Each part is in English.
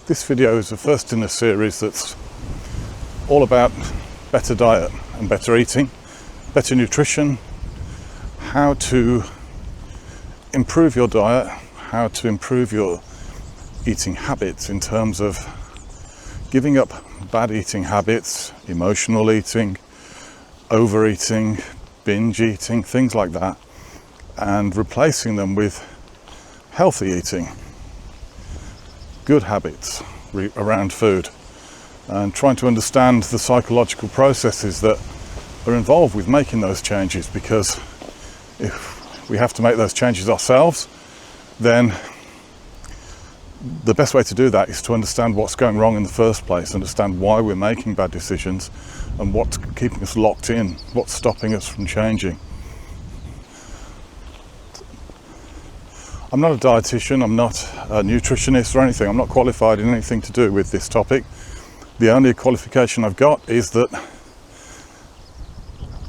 This video is the first in a series that's all about better diet and better eating, better nutrition, how to improve your diet, how to improve your eating habits in terms of giving up bad eating habits, emotional eating, overeating, binge eating, things like that, and replacing them with healthy eating, good habits around food, and trying to understand the psychological processes that are involved with making those changes, because if we have to make those changes ourselves, then the best way to do that is to understand what's going wrong in the first place, understand why we're making bad decisions and what's keeping us locked in, what's stopping us from changing. I'm not a dietitian, I'm not a nutritionist or anything, I'm not qualified in anything to do with this topic. The only qualification I've got is that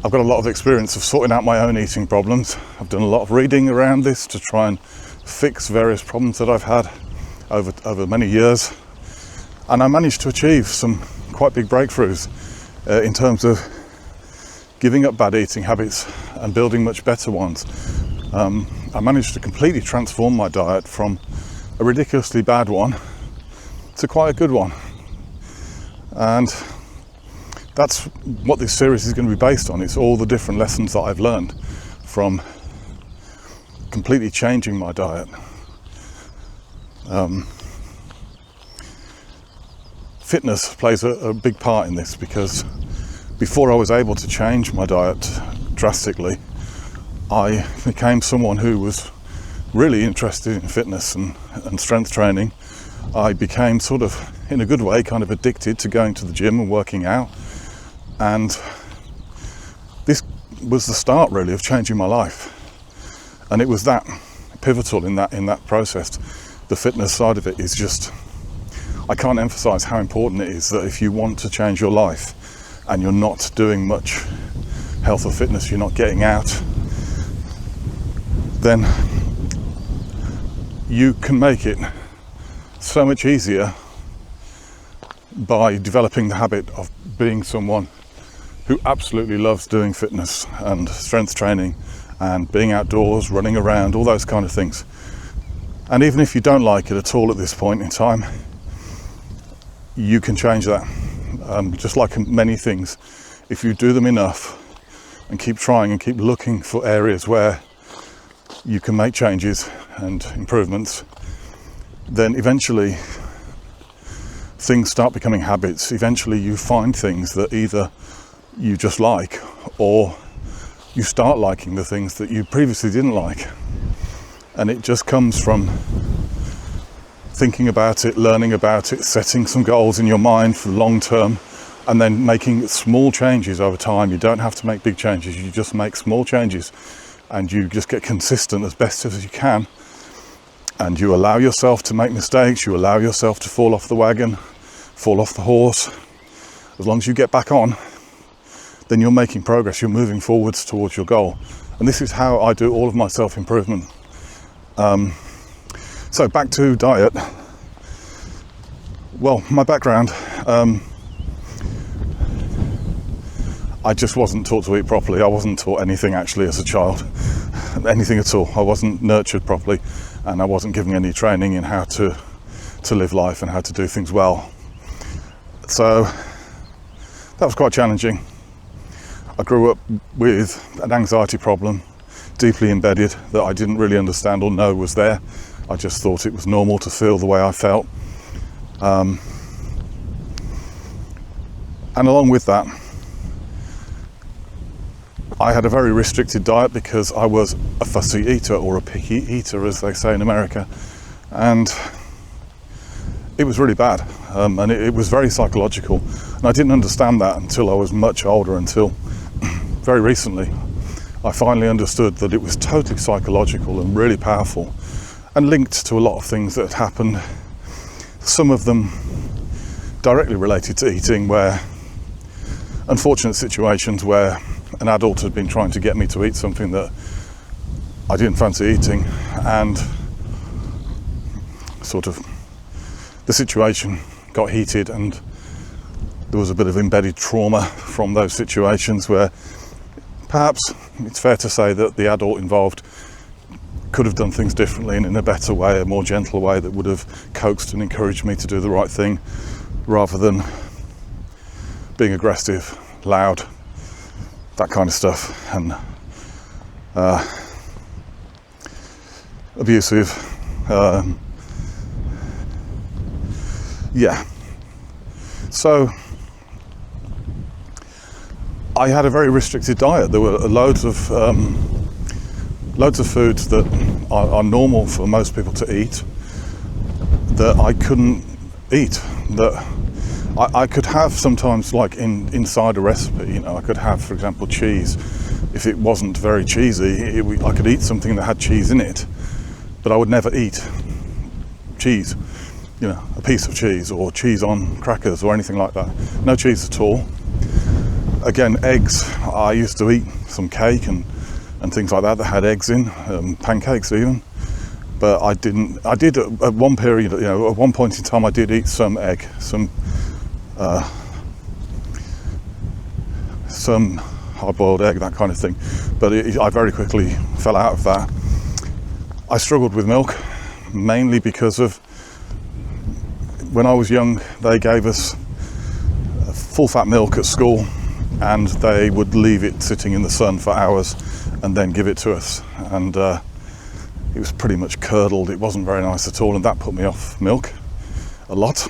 I've got a lot of experience of sorting out my own eating problems. I've done a lot of reading around this to try and fix various problems that I've had over many years, and I managed to achieve some quite big breakthroughs in terms of giving up bad eating habits and building much better ones. I managed to completely transform my diet from a ridiculously bad one to quite a good one, and that's what this series is going to be based on. It's all the different lessons that I've learned from completely changing my diet. Fitness plays a big part in this, because before I was able to change my diet drastically, I became someone who was really interested in fitness and strength training. I became sort of, in a good way, kind of addicted to going to the gym and working out, and this was the start really of changing my life, and it was that pivotal in that process. The fitness side of it is just, I can't emphasize how important it is that if you want to change your life and you're not doing much health or fitness, you're not getting out, then you can make it so much easier by developing the habit of being someone who absolutely loves doing fitness and strength training and being outdoors, running around, all those kind of things. And even if you don't like it at all at this point in time, you can change that. Just like many things, if you do them enough and keep trying and keep looking for areas where you can make changes and improvements, then eventually things start becoming habits. Eventually you find things that either you just like, or you start liking the things that you previously didn't like. And it just comes from thinking about it, learning about it, setting some goals in your mind for the long term, and then making small changes over time. You don't have to make big changes, you just make small changes, and you just get consistent as best as you can, and you allow yourself to make mistakes, you allow yourself to fall off the wagon, fall off the horse. As long as you get back on, then you're making progress, you're moving forwards towards your goal. And this is how I do all of my self-improvement. So back to diet. Well, my background, I just wasn't taught to eat properly. I wasn't taught anything actually as a child, anything at all. I wasn't nurtured properly, and I wasn't given any training in how to live life and how to do things well. So that was quite challenging. I grew up with an anxiety problem, deeply embedded, that I didn't really understand or know was there. I just thought it was normal to feel the way I felt. And along with that, I had a very restricted diet because I was a fussy eater, or a picky eater as they say in America, and it was really bad, and it was very psychological, and I didn't understand that until I was much older, until very recently I finally understood that it was totally psychological and really powerful, and linked to a lot of things that had happened, some of them directly related to eating, where unfortunate situations where an adult had been trying to get me to eat something that I didn't fancy eating, and sort of the situation got heated, and there was a bit of embedded trauma from those situations where perhaps it's fair to say that the adult involved could have done things differently and in a better way, a more gentle way that would have coaxed and encouraged me to do the right thing, rather than being aggressive, loud, that kind of stuff, and abusive. Yeah. So I had a very restricted diet. There were loads of foods that are normal for most people to eat that I couldn't eat. That I could have sometimes, like inside a recipe. You know, I could have, for example, cheese. If it wasn't very cheesy, I could eat something that had cheese in it, but I would never eat cheese. You know, a piece of cheese or cheese on crackers or anything like that. No cheese at all. Again, eggs. I used to eat some cake and things like that had eggs in, pancakes even. But I didn't. I did at one period. You know, at one point in time, I did eat some egg, some hard-boiled egg, that kind of thing. But I very quickly fell out of that. I struggled with milk, mainly because of when I was young, they gave us full-fat milk at school, and they would leave it sitting in the sun for hours and then give it to us. And it was pretty much curdled. It wasn't very nice at all, and that put me off milk a lot.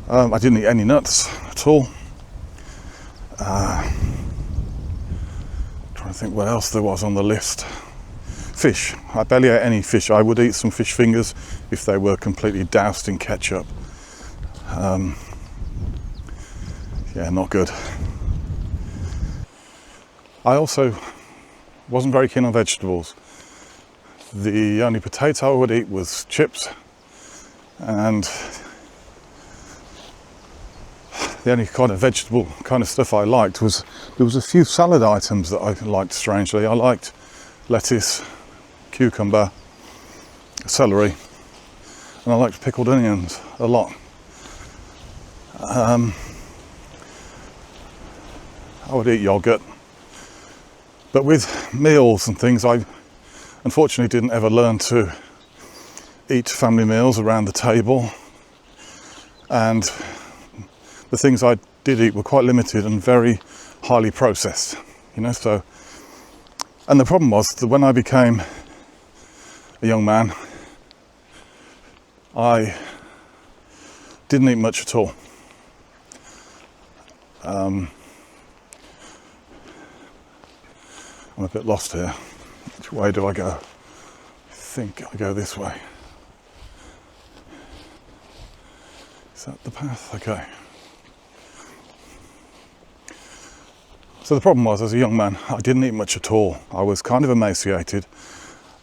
I didn't eat any nuts at all. Trying to think what else there was on the list. Fish. I barely ate any fish. I would eat some fish fingers if they were completely doused in ketchup. Yeah, not good. I also wasn't very keen on vegetables. The only potato I would eat was chips, and the only kind of vegetable kind of stuff I liked was, there was a few salad items that I liked strangely. I liked lettuce, cucumber, celery, and I liked pickled onions a lot. I would eat yogurt, but with meals and things, I unfortunately didn't ever learn to eat family meals around the table, and the things I did eat were quite limited and very highly processed, you know. So, and the problem was that when I became a young man, I didn't eat much at all. I'm a bit lost here. Which way do I go? I think I go this way. Is that the path? Okay. So the problem was, as a young man, I didn't eat much at all. I was kind of emaciated.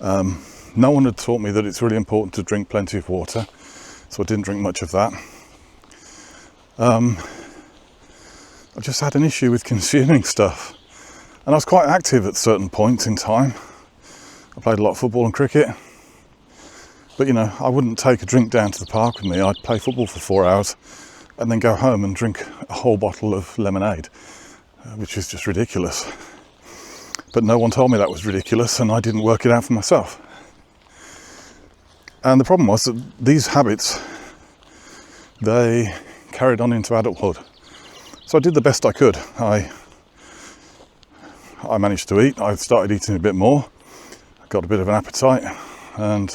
No one had taught me that it's really important to drink plenty of water, so I didn't drink much of that. I just had an issue with consuming stuff, and I was quite active at certain points in time. I played a lot of football and cricket, but you know, I wouldn't take a drink down to the park with me. I'd play football for 4 hours and then go home and drink a whole bottle of lemonade, which is just ridiculous. But no one told me that was ridiculous, and I didn't work it out for myself. And the problem was that these habits, they carried on into adulthood. So I did the best I could. I managed to eat. I started eating a bit more. I got a bit of an appetite, and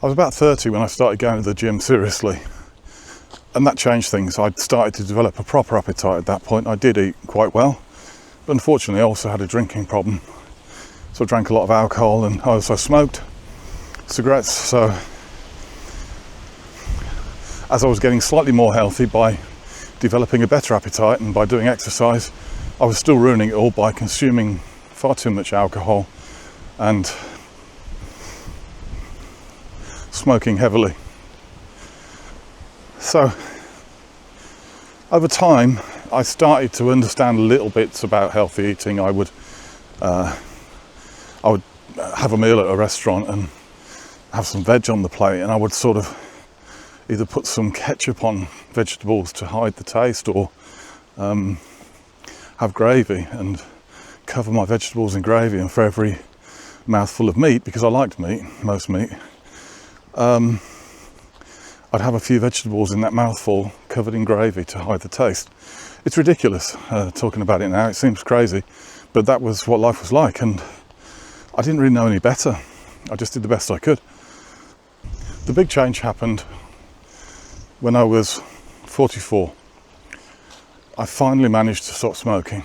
I was about 30 when I started going to the gym seriously, and that changed things. I started to develop a proper appetite at that point. I did eat quite well, but unfortunately I also had a drinking problem. So I drank a lot of alcohol, and I also smoked cigarettes. So as I was getting slightly more healthy by developing a better appetite and by doing exercise, I was still ruining it all by consuming far too much alcohol and smoking heavily. So over time I started to understand little bits about healthy eating. I would I would have a meal at a restaurant and have some veg on the plate, and I would sort of either put some ketchup on vegetables to hide the taste, or have gravy and cover my vegetables in gravy, and for every mouthful of meat, because I liked meat, most meat, I'd have a few vegetables in that mouthful covered in gravy to hide the taste. It's ridiculous talking about it now, it seems crazy, but that was what life was like, and I didn't really know any better. I just did the best I could. The big change happened when I was 44. I finally managed to stop smoking.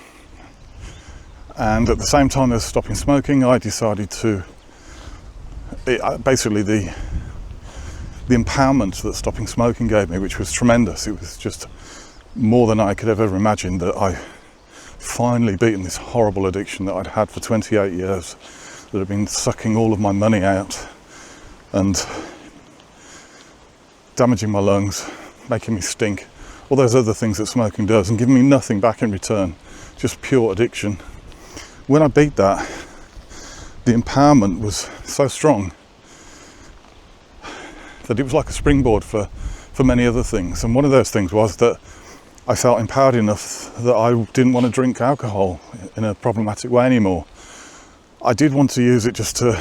And at the same time as stopping smoking, I decided to, basically the empowerment that stopping smoking gave me, which was tremendous. It was just more than I could have ever imagined, that I finally beaten this horrible addiction that I'd had for 28 years, that had been sucking all of my money out and damaging my lungs, making me stink, all those other things that smoking does, and giving me nothing back in return, just pure addiction. When I beat that, the empowerment was so strong that it was like a springboard for many other things. And one of those things was that I felt empowered enough that I didn't want to drink alcohol in a problematic way anymore. I did want to use it just to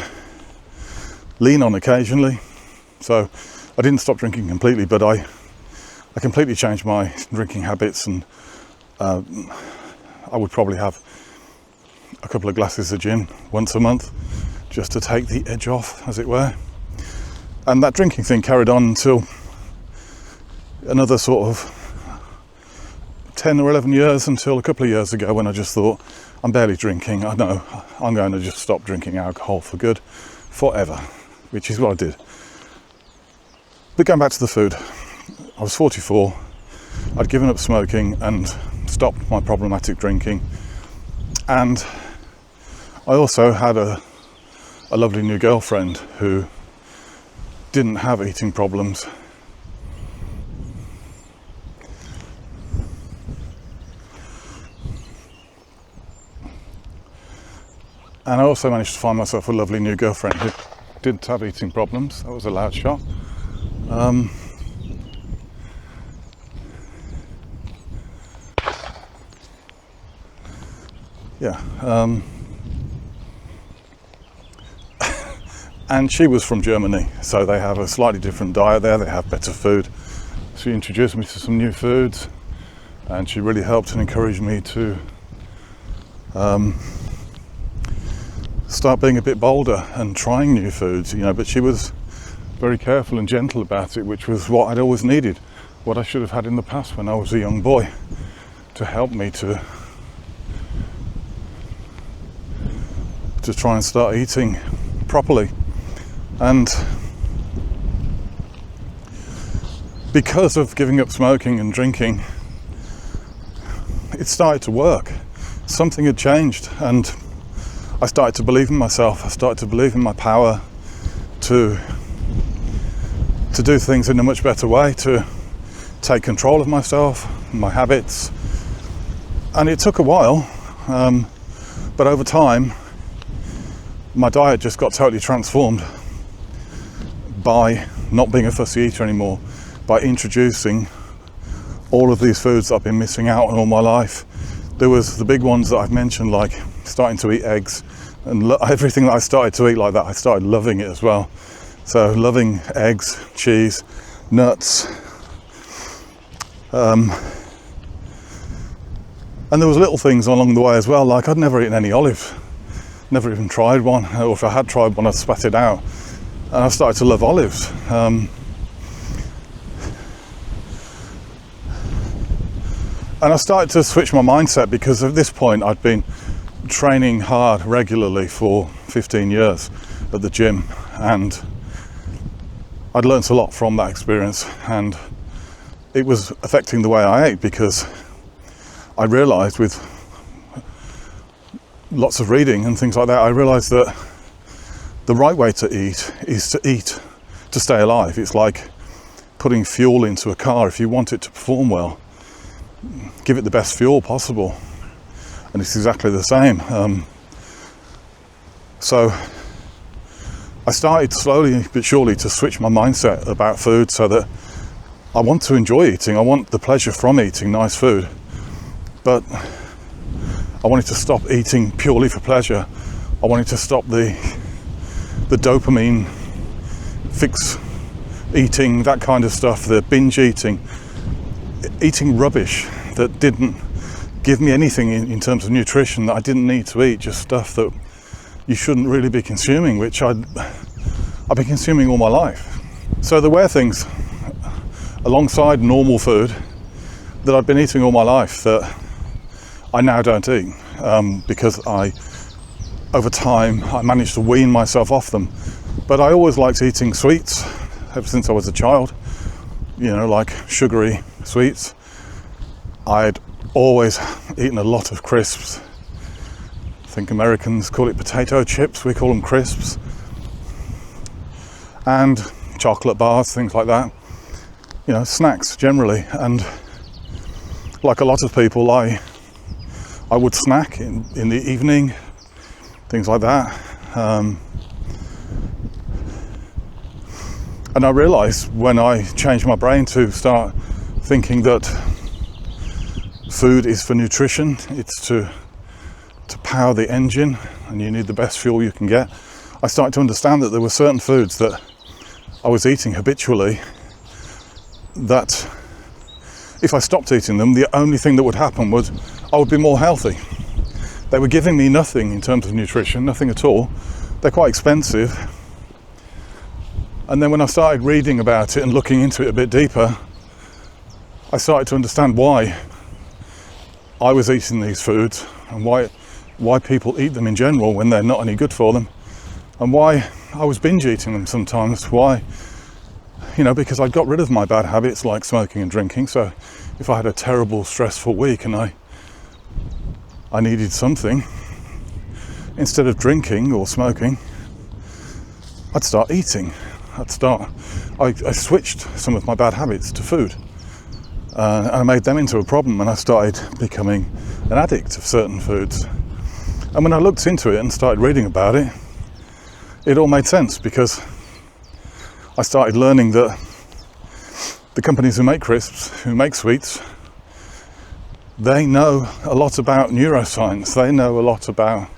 lean on occasionally. So I didn't stop drinking completely, but I completely changed my drinking habits, and I would probably have a couple of glasses of gin once a month just to take the edge off, as it were. And that drinking thing carried on until another sort of 10 or 11 years, until a couple of years ago, when I just thought, I'm barely drinking, I know I'm going to just stop drinking alcohol for good, forever, which is what I did. But going back to the food, I was 44, I'd given up smoking and stopped my problematic drinking, and I also had a lovely new girlfriend who didn't have eating problems. And I also managed to find myself a lovely new girlfriend who didn't have eating problems. That was a loud shot. And she was from Germany, so they have a slightly different diet there, they have better food. She introduced me to some new foods, and she really helped and encouraged me to start being a bit bolder and trying new foods, but she was very careful and gentle about it, which was what I'd always needed, what I should have had in the past when I was a young boy, to help me to try and start eating properly. And because of giving up smoking and drinking, it started to work. Something had changed, and I started to believe in myself. I started to believe in my power to do things in a much better way, to take control of myself, my habits. And it took a while, but over time, my diet just got totally transformed by not being a fussy eater anymore, by introducing all of these foods that I've been missing out on all my life. There was the big ones that I've mentioned, like starting to eat eggs, and everything that I started to eat like that, I started loving it as well. So loving eggs, cheese, nuts, and there was little things along the way as well, like I'd never eaten any olive, never even tried one, or if I had tried one, I spat it out. And I started to love olives. And I started to switch my mindset, because at this point I'd been training hard regularly for 15 years at the gym, and I'd learnt a lot from that experience, and it was affecting the way I ate, because I realised, with lots of reading and things like that, I realised that the right way to eat is to eat to stay alive. It's like putting fuel into a car. If you want it to perform well, give it the best fuel possible. And it's exactly the same. So I started slowly but surely to switch my mindset about food, so that I want to enjoy eating. I want the pleasure from eating nice food, but I wanted to stop eating purely for pleasure. I wanted to stop the dopamine fix eating, that kind of stuff, the binge eating rubbish that didn't give me anything in terms of nutrition, that I didn't need to eat, just stuff that you shouldn't really be consuming, which I've been consuming all my life. So there were things alongside normal food that I'd been eating all my life that I now don't eat, because over time I managed to wean myself off them. But I always liked eating sweets ever since I was a child, like sugary sweets. I'd always eaten a lot of crisps. I think Americans call it potato chips, we call them crisps. And chocolate bars, things like that. Snacks generally. And like a lot of people, I would snack in the evening, things like that. And I realised when I changed my brain to start thinking that food is for nutrition, it's to power the engine, and you need the best fuel you can get. I started to understand that there were certain foods that I was eating habitually that if I stopped eating them, the only thing that would happen was I would be more healthy. They were giving me nothing in terms of nutrition, nothing at all. They're quite expensive. And then when I started reading about it and looking into it a bit deeper, I started to understand why I was eating these foods, and why people eat them in general when they're not any good for them, and why I was binge eating them sometimes. Why? Because I got rid of my bad habits like smoking and drinking. So if I had a terrible, stressful week and I needed something, instead of drinking or smoking, I'd start eating. I switched some of my bad habits to food, and I made them into a problem, and I started becoming an addict of certain foods. And when I looked into it and started reading about it, it all made sense, because I started learning that the companies who make crisps, who make sweets, they know a lot about neuroscience. They know a lot about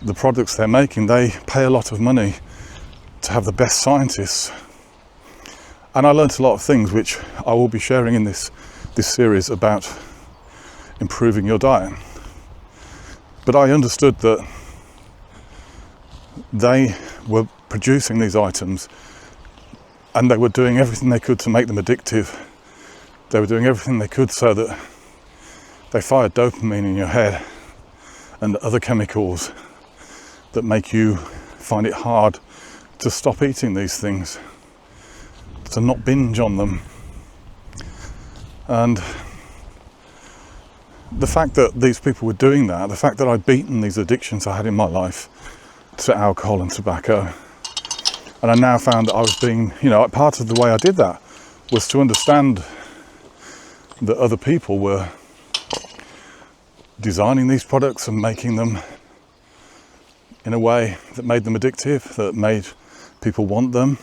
the products they're making. They pay a lot of money to have the best scientists. And I learnt a lot of things which I will be sharing in this series about improving your diet. But I understood that they were producing these items, and they were doing everything they could to make them addictive. They were doing everything they could so that they fired dopamine in your head and other chemicals that make you find it hard to stop eating these things, to not binge on them. And the fact that these people were doing that, the fact that I'd beaten these addictions I had in my life to alcohol and tobacco, and I now found that I was being, part of the way I did that was to understand that other people were designing these products and making them in a way that made them addictive, that made people want them.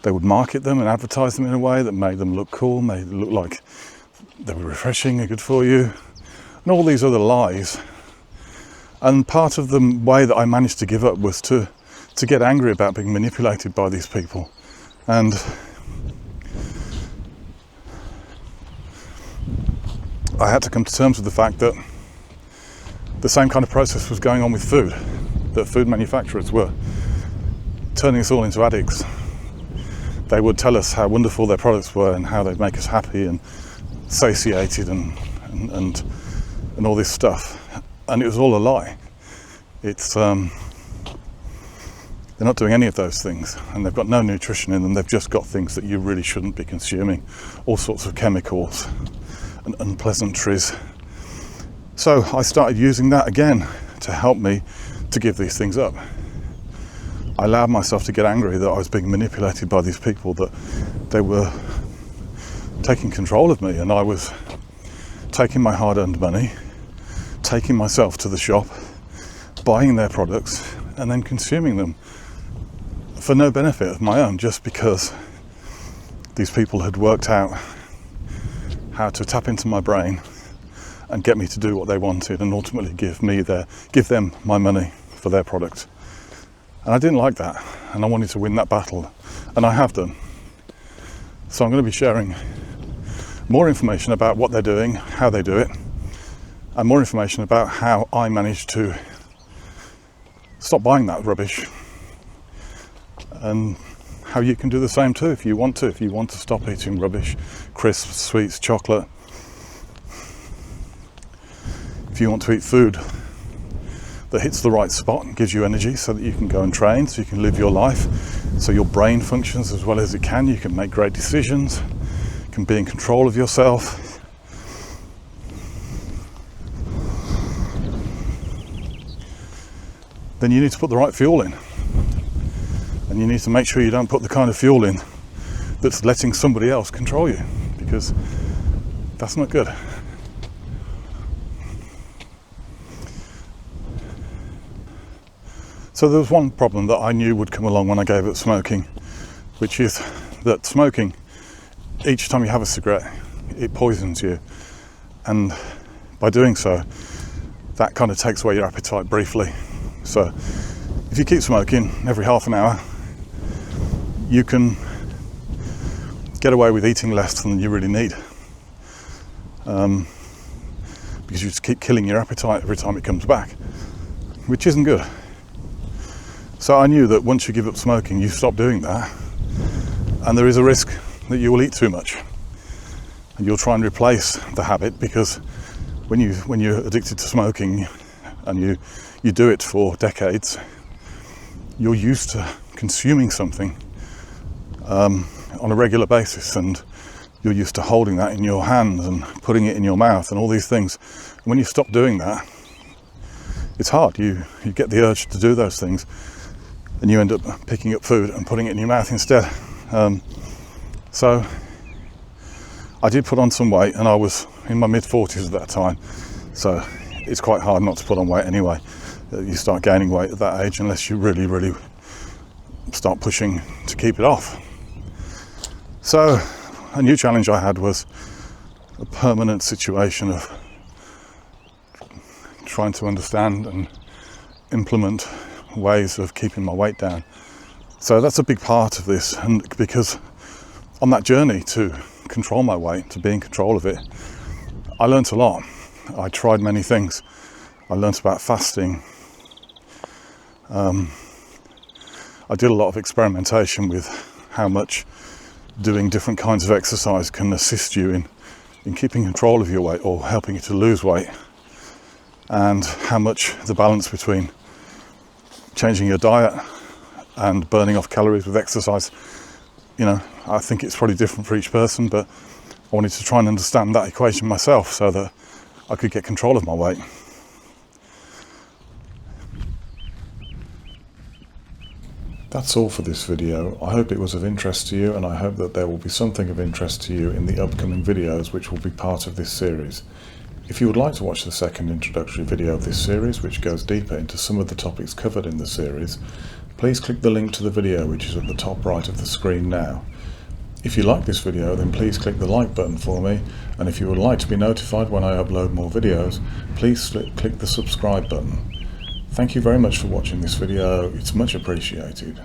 They would market them and advertise them in a way that made them look cool, made it look like they were refreshing and good for you, and all these other lies. And part of the way that I managed to give up was to get angry about being manipulated by these people. And I had to come to terms with the fact that the same kind of process was going on with food, that food manufacturers were turning us all into addicts. They would tell us how wonderful their products were and how they'd make us happy and satiated and all this stuff. And it was all a lie. It's they're not doing any of those things, and they've got no nutrition in them. They've just got things that you really shouldn't be consuming, all sorts of chemicals and unpleasantries. So I started using that again to help me to give these things up. I allowed myself to get angry that I was being manipulated by these people, that they were taking control of me, and I was taking my hard-earned money, taking myself to the shop, buying their products and then consuming them for no benefit of my own, just because these people had worked out how to tap into my brain and get me to do what they wanted, and ultimately give them my money for their product. And I didn't like that, and I wanted to win that battle, and I have done. So I'm going to be sharing more information about what they're doing, how they do it, and more information about how I managed to stop buying that rubbish, and how you can do the same too if you want to. If you want to stop eating rubbish, crisps, sweets, chocolate. If you want to eat food that hits the right spot and gives you energy so that you can go and train, so you can live your life, so your brain functions as well as it can, you can make great decisions, you can be in control of yourself. Then you need to put the right fuel in. And you need to make sure you don't put the kind of fuel in that's letting somebody else control you, because that's not good. So there was one problem that I knew would come along when I gave up smoking, which is that smoking, each time you have a cigarette, it poisons you. And by doing so, that kind of takes away your appetite briefly. So if you keep smoking every half an hour, you can get away with eating less than you really need, because you just keep killing your appetite every time it comes back, which isn't good. So I knew that once you give up smoking, you stop doing that, and there is a risk that you will eat too much, and you'll try and replace the habit, because when you're addicted to smoking and you do it for decades, you're used to consuming something on a regular basis, and you're used to holding that in your hands and putting it in your mouth and all these things. And when you stop doing that, it's hard. You get the urge to do those things, and you end up picking up food and putting it in your mouth instead. So I did put on some weight, and I was in my mid-40s at that time, so it's quite hard not to put on weight anyway. You start gaining weight at that age unless you really start pushing to keep it off. So a new challenge I had was a permanent situation of trying to understand and implement ways of keeping my weight down. So that's a big part of this, and because on that journey to control my weight, to be in control of it, I learnt a lot. I tried many things. I learnt about fasting. I did a lot of experimentation with how much doing different kinds of exercise can assist you in keeping control of your weight or helping you to lose weight, and how much the balance between changing your diet and burning off calories with exercise, I think it's probably different for each person, but I wanted to try and understand that equation myself so that I could get control of my weight. That's all for this video. I hope it was of interest to you, and I hope that there will be something of interest to you in the upcoming videos which will be part of this series. If you would like to watch the second introductory video of this series, which goes deeper into some of the topics covered in the series, please click the link to the video which is at the top right of the screen now. If you like this video, then please click the like button for me, and if you would like to be notified when I upload more videos, please click the subscribe button. Thank you very much for watching this video, it's much appreciated.